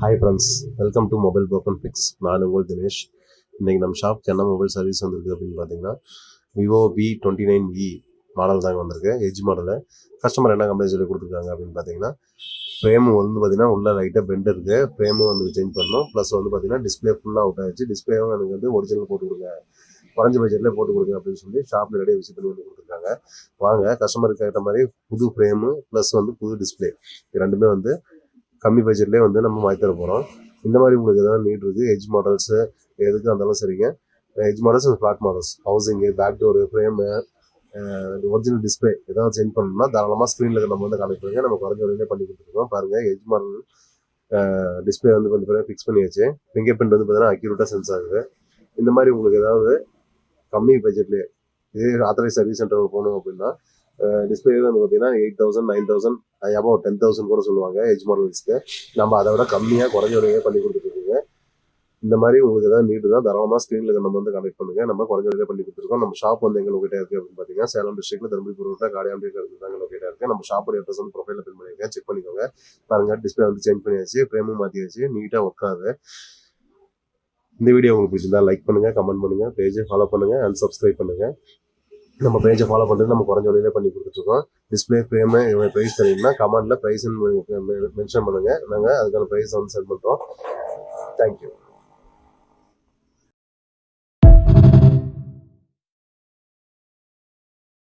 Hi friends, welcome to mobile broken fix. நான் உங்கள் தினேஷ். இன்றைக்கி நம்ம ஷாப்க்கு என்ன மொபைல் சர்வீஸ் வந்திருக்கு அப்படின்னு பார்த்தீங்கன்னா, விவோ V29e மாடல் தாங்க வந்திருக்கு. Edge model. கஸ்டமர் என்ன கம்ப்ளைண்ட் சொல்லி கொடுத்துருக்காங்க அப்படின்னு பார்த்தீங்கன்னா, ஃப்ரேமு வந்து பார்த்தீங்கன்னா உள்ள லைட்டாக பெண்ட் இருக்குது. ஃப்ரேமும் வந்து சேஞ்ச் பண்ணணும். ப்ளஸ் வந்து பார்த்தீங்கன்னா டிஸ்பிளே ஃபுல்லாக அவுட் ஆகிடுச்சு. டிஸ்பிளேவும் எனக்கு வந்து ஒரிஜினல் போட்டு கொடுங்க, குறைஞ்ச பட்ஜெட்லேயே போட்டு கொடுங்க அப்படின்னு சொல்லி ஷாப்பில் ரெடியாக விசிட் பண்ணி வந்து கொடுத்துருக்காங்க. வாங்க கஸ்டமருக்கு ஏற்ற மாதிரி புது ஃப்ரேமு ப்ளஸ் வந்து புது டிஸ்பிளே இது ரெண்டுமே வந்து கம்மி பட்ஜெட்லேயே வந்து நம்ம வாங்கி தர போகிறோம். இந்த மாதிரி உங்களுக்கு எதாவது நீட் இருக்குது, எஜ் மாடல்ஸு எதுக்கு இருந்தாலும் சரிங்க. Edge models flat models, housing, back door, frame, original display ஏதாவது சென்ட் பண்ணணும்னா தாராளமாக ஸ்க்ரீனில் நம்ம வந்து கனெக்ட் பண்ணுங்க. நம்ம குறைஞ்ச விலையிலே பண்ணி கொடுத்துருக்கோம். பாருங்கள், எஜ் மாடல் டிஸ்பிளே வந்து பார்த்தீங்கன்னா ஃபிக்ஸ் பண்ணியாச்சு. ஃபிங்கர் பிரிண்ட் வந்து பார்த்தீங்கன்னா அக்யூரேட்டாக சென்ஸ் ஆகுது. இந்த மாதிரி உங்களுக்கு ஏதாவது கம்மி பட்ஜெட்லேயே இதே ஆத்தரைஸ் சர்வீஸ் சென்டர் போகணும் அப்படின்னா டிஸ்பிளே வந்து பார்த்தீங்கன்னா 8,000 9,000 அபவ் 10,000 கூட சொல்லுவாங்க எஜ் மாடல்ஸ்க்கு. நம்ம அதை விட கம்மியாக குறைஞ்ச விலையே பண்ணி கொடுத்துருக்கோங்க. இந்த மாதிரி உங்களுக்கு ஏதாவது நீடு தான் தாராளமாக ஸ்க்ரீனில் நம்ம வந்து கனெக்ட் பண்ணுங்கள். நம்ம குறைஞ்ச விலையே பண்ணி கொடுத்துருக்கோம். நம்ம ஷாப் வந்து எங்கே லொக்கேட்டாக இருக்குது அப்படின்னு பார்த்தீங்கன்னா, சேலம் டிஸ்ட்ரிக்ட்டில் தருமபுரி ரோட்டை காடையாம்பி தாங்க லொக்கேட்டாக இருக்குது. நம்ம ஷாப்போட அட்ரஸ் வந்து ப்ரொஃபைலில் பின் பண்ணியிருக்கேன், செக் பண்ணிக்கோங்க. பாருங்கள், டிஸ்பிளே வந்து சேஞ்ச் பண்ணியாச்சு, ஃப்ரேமும் மாற்றியாச்சு, நீட்டாக ஒர்க் ஆகுது. இந்த வீடியோ உங்களுக்கு பிடிச்சிருந்தா லைக் பண்ணுங்கள், கமெண்ட் பண்ணுங்கள், பேஜை ஃபாலோ பண்ணுங்கள் அண்ட் சப்ஸ்கிரைப் பண்ணுங்கள். நம்ம பேஜை ஃபாலோ பண்ணிட்டு நம்ம குறைஞ்ச விலையிலே பண்ணி கொடுத்துட்ருக்கோம். டிஸ்பிளே ஃப்ரேமு இவங்க ப்ரைஸ் தெரியும்னா கமெண்ட்டில் ப்ரைஸ்ன்னு மென்ஷன் பண்ணுங்கள். நாங்கள் அதுக்கான ப்ரைஸ் வந்து சென்ட் பண்ணுறோம். தேங்க்யூ.